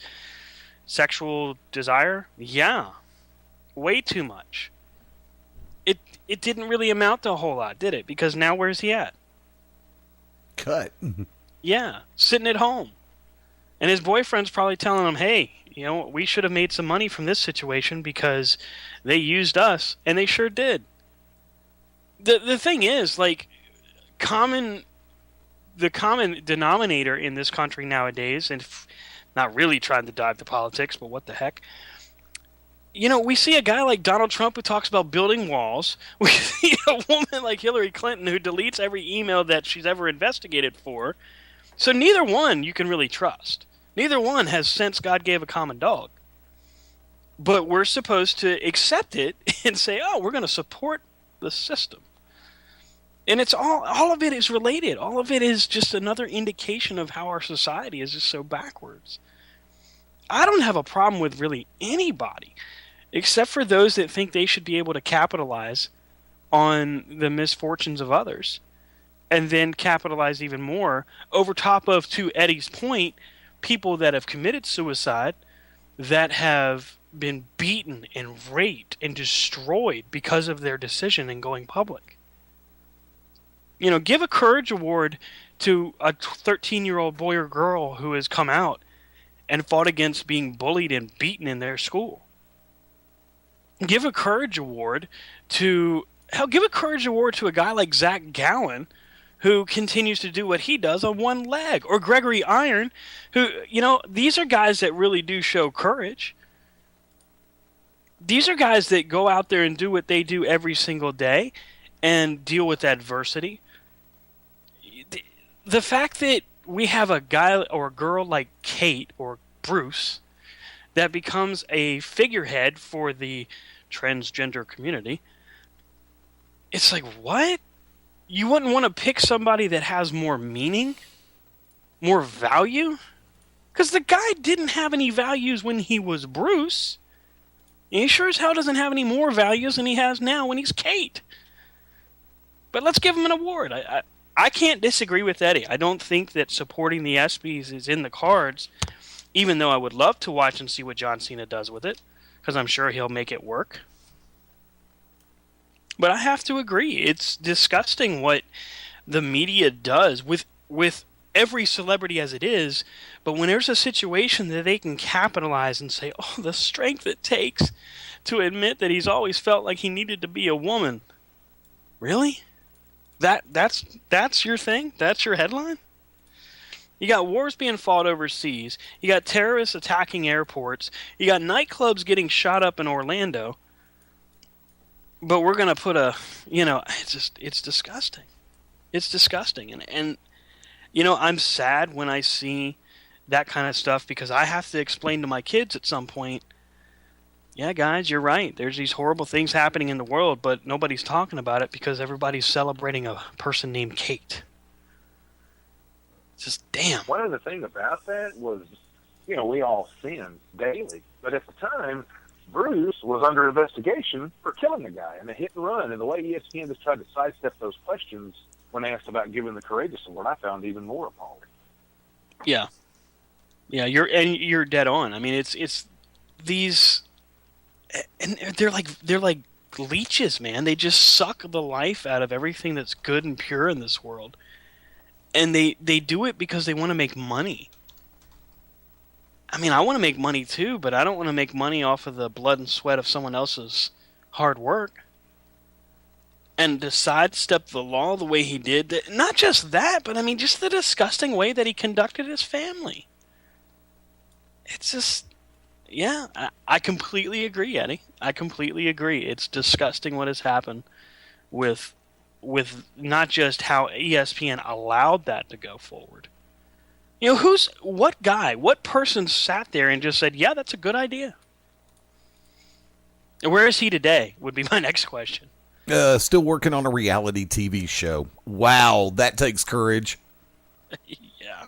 sexual desire? Yeah. Way too much. It didn't really amount to a whole lot, did it? Because now where's he at? Cut. Yeah. Sitting at home. And his boyfriend's probably telling him, hey, we should have made some money from this situation because they used us, and they sure did. The thing is, like, the common denominator in this country nowadays, and Not really trying to dive to politics, but what the heck. We see a guy like Donald Trump who talks about building walls. We see a woman like Hillary Clinton who deletes every email that she's ever investigated for. So neither one you can really trust. Neither one has sense God gave a common dog. But we're supposed to accept it and say, oh, we're going to support the system. And it's all of it is related. All of it is just another indication of how our society is just so backwards. I don't have a problem with really anybody, except for those that think they should be able to capitalize on the misfortunes of others, and then capitalize even more over top of, to Eddie's point, people that have committed suicide, that have been beaten and raped and destroyed because of their decision in going public. Give a courage award to a 13-year-old boy or girl who has come out and fought against being bullied and beaten in their school. Give a courage award to a guy like Zach Gallen, who continues to do what he does on one leg, or Gregory Iron, who, these are guys that really do show courage. These are guys that go out there and do what they do every single day and deal with adversity. The fact that we have a guy or a girl like Kate or Bruce that becomes a figurehead for the transgender community, it's like, what? You wouldn't want to pick somebody that has more meaning, more value? Because the guy didn't have any values when he was Bruce. And he sure as hell doesn't have any more values than he has now when he's Kate. But let's give him an award. I can't disagree with Eddie. I don't think that supporting the ESPYs is in the cards, even though I would love to watch and see what John Cena does with it, because I'm sure he'll make it work. But I have to agree. It's disgusting what the media does with every celebrity as it is, but when there's a situation that they can capitalize and say, oh, the strength it takes to admit that he's always felt like he needed to be a woman. Really? That's your thing? That's your headline? You got wars being fought overseas. You got terrorists attacking airports. You got nightclubs getting shot up in Orlando. But we're going to put it's disgusting. It's disgusting. And I'm sad when I see that kind of stuff, because I have to explain to my kids at some point, yeah, guys, you're right. There's these horrible things happening in the world, but nobody's talking about it because everybody's celebrating a person named Kate. It's just, damn. One of the things about that was, we all sin daily. But at the time, Bruce was under investigation for killing a guy in a hit and run. And the way ESPN just tried to sidestep those questions when asked about giving the Courageous Award, I found even more appalling. Yeah. Yeah, you're dead on. I mean, it's these... And they're like leeches, man. They just suck the life out of everything that's good and pure in this world. And they do it because they want to make money. I mean, I want to make money too, but I don't want to make money off of the blood and sweat of someone else's hard work. And to sidestep the law the way he did, not just that, but I mean, just the disgusting way that he conducted his family. It's just... Yeah, I completely agree, Eddie. I completely agree. It's disgusting what has happened with not just how ESPN allowed that to go forward. What person sat there and just said, yeah, that's a good idea? And where is he today would be my next question. Still working on a reality TV show. Wow, that takes courage. Yeah.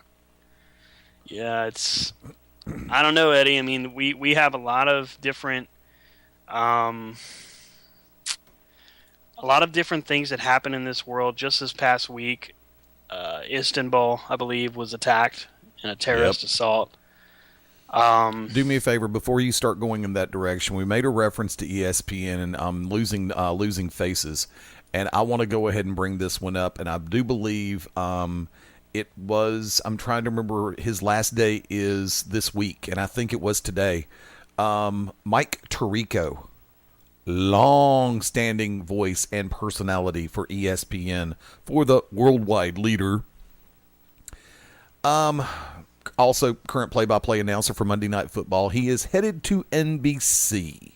Yeah, it's... I don't know, Eddie. I mean, we have a lot of different things that happen in this world. Just this past week, Istanbul, I believe, was attacked in a terrorist assault. Do me a favor before you start going in that direction. We made a reference to ESPN and losing faces, and I want to go ahead and bring this one up. And I do believe it was, I'm trying to remember, his last day is this week, and I think it was today. Mike Tirico, long-standing voice and personality for ESPN, for the worldwide leader. also current play-by-play announcer for Monday Night Football. He is headed to NBC.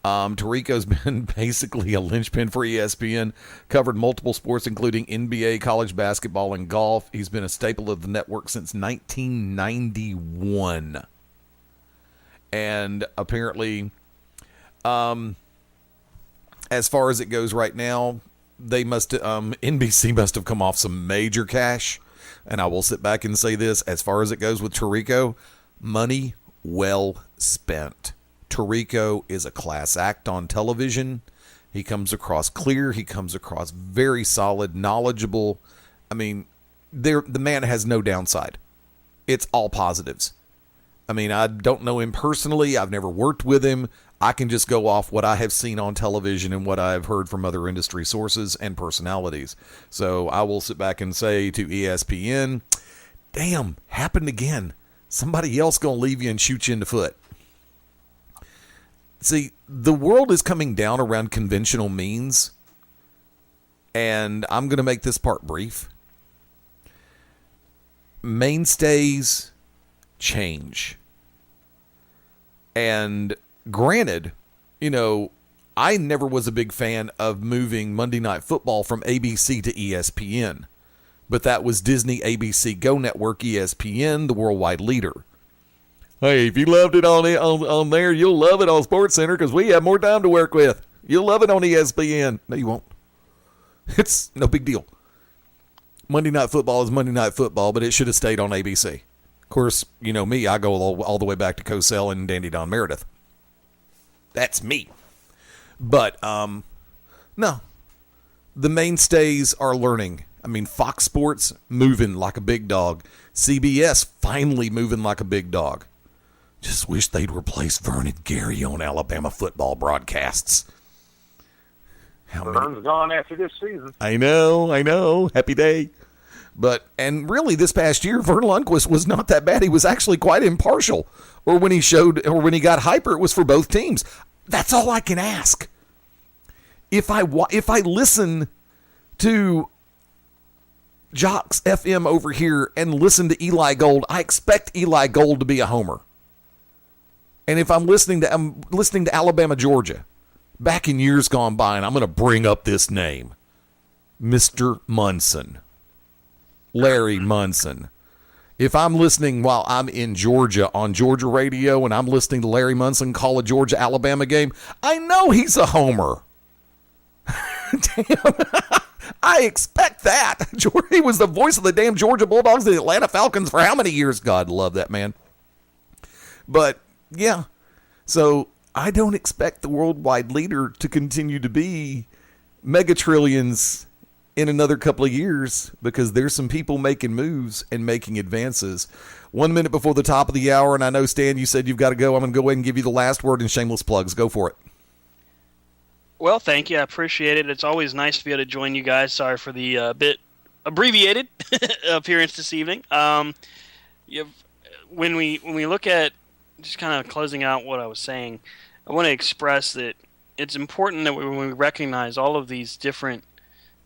Tarico's been basically a linchpin for ESPN, covered multiple sports, including NBA, college basketball, and golf. He's been a staple of the network since 1991. And apparently, as far as it goes right now, NBC must have come off some major cash. And I will sit back and say this, as far as it goes with Tarico, money well spent. Tarico is a class act on television. He comes across clear. He comes across very solid, knowledgeable. I mean, the man has no downside. It's all positives. I mean, I don't know him personally. I've never worked with him. I can just go off what I have seen on television and what I've heard from other industry sources and personalities. So I will sit back and say to ESPN, damn, happened again. Somebody else going to leave you and shoot you in the foot. See, the world is coming down around conventional means, and I'm going to make this part brief. Mainstays change. And granted, I never was a big fan of moving Monday Night Football from ABC to ESPN, but that was Disney, ABC, Go Network, ESPN, the worldwide leader. Hey, if you loved it on there, you'll love it on SportsCenter because we have more time to work with. You'll love it on ESPN. No, you won't. It's no big deal. Monday Night Football is Monday Night Football, but it should have stayed on ABC. Of course, you know me, I go all the way back to Cosell and Dandy Don Meredith. That's me. But, no. The mainstays are learning. I mean, Fox Sports moving like a big dog. CBS finally moving like a big dog. Just wish they'd replace Vern and Gary on Alabama football broadcasts. Vern's gone after this season. I know. Happy day. And really this past year, Vern Lundquist was not that bad. He was actually quite impartial. Or when he got hyper, it was for both teams. That's all I can ask. If I listen to Jocks FM over here and listen to Eli Gold, I expect Eli Gold to be a homer. And if I'm listening to Alabama, Georgia, back in years gone by, and I'm going to bring up this name, Mr. Munson, Larry Munson. If I'm listening while I'm in Georgia on Georgia radio and I'm listening to Larry Munson call a Georgia-Alabama game, I know he's a homer. Damn. I expect that. He was the voice of the damn Georgia Bulldogs, the Atlanta Falcons for how many years? God love that man. But, yeah. So, I don't expect the worldwide leader to continue to be megatrillions in another couple of years because there's some people making moves and making advances. 1 minute before the top of the hour, and I know, Stan, you said you've got to go. I'm going to go ahead and give you the last word and shameless plugs. Go for it. Well, thank you. I appreciate it. It's always nice to be able to join you guys. Sorry for the bit abbreviated appearance this evening. When we look at just kind of closing out what I was saying, I want to express that it's important that when we recognize all of these different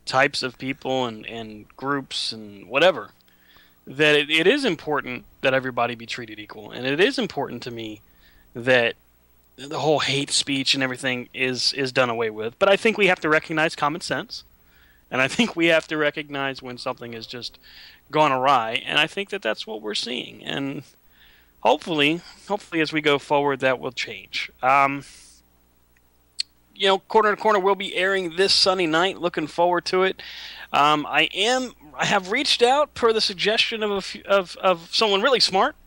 types of people and groups and whatever, that it is important that everybody be treated equal. And it is important to me that the whole hate speech and everything is done away with. But I think we have to recognize common sense. And I think we have to recognize when something has just gone awry. And I think that that's what we're seeing. And hopefully as we go forward, that will change. Corner to Corner will be airing this Sunday night. Looking forward to it. I have reached out per the suggestion of someone really smart.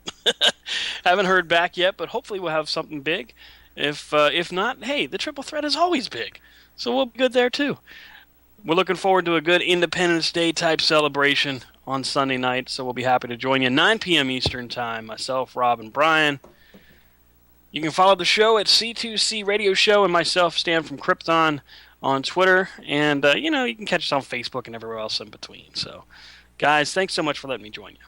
Haven't heard back yet, but hopefully we'll have something big. If not, hey, the Triple Threat is always big, so we'll be good there too. We're looking forward to a good Independence Day type celebration on Sunday night, so we'll be happy to join you 9 p.m. Eastern Time. Myself, Rob, and Brian. You can follow the show at C2C Radio Show and myself, Stan from Krypton, on Twitter. And, you can catch us on Facebook and everywhere else in between. So, guys, thanks so much for letting me join you.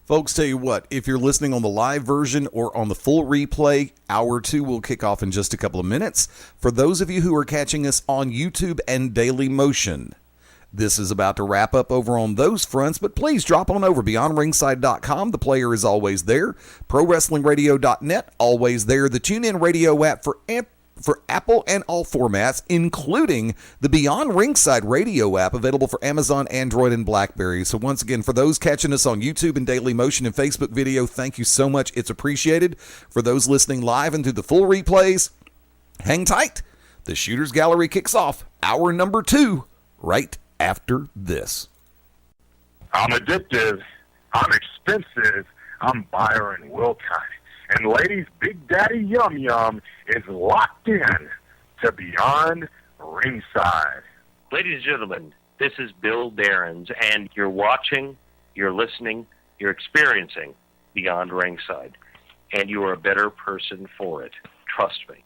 Folks, tell you what, if you're listening on the live version or on the full replay, Hour 2 will kick off in just a couple of minutes. For those of you who are catching us on YouTube and Daily Motion, This is about to wrap up over on those fronts, but please drop on over beyondringside.com. The player is always there. ProWrestlingRadio.net, always there. The TuneIn Radio app for Apple and all formats, including the Beyond Ringside Radio app, available for Amazon, Android, and BlackBerry. So once again, for those catching us on YouTube and Daily Motion and Facebook video, thank you so much. It's appreciated. For those listening live and through the full replays, hang tight. The Shooters Gallery kicks off hour number 2 right after this. I'm addictive. I'm expensive. I'm Byron Wilcox. And ladies, Big Daddy Yum Yum is locked in to Beyond Ringside. Ladies and gentlemen, this is Bill Behrens, and you're watching, you're listening, you're experiencing Beyond Ringside. And you are a better person for it. Trust me.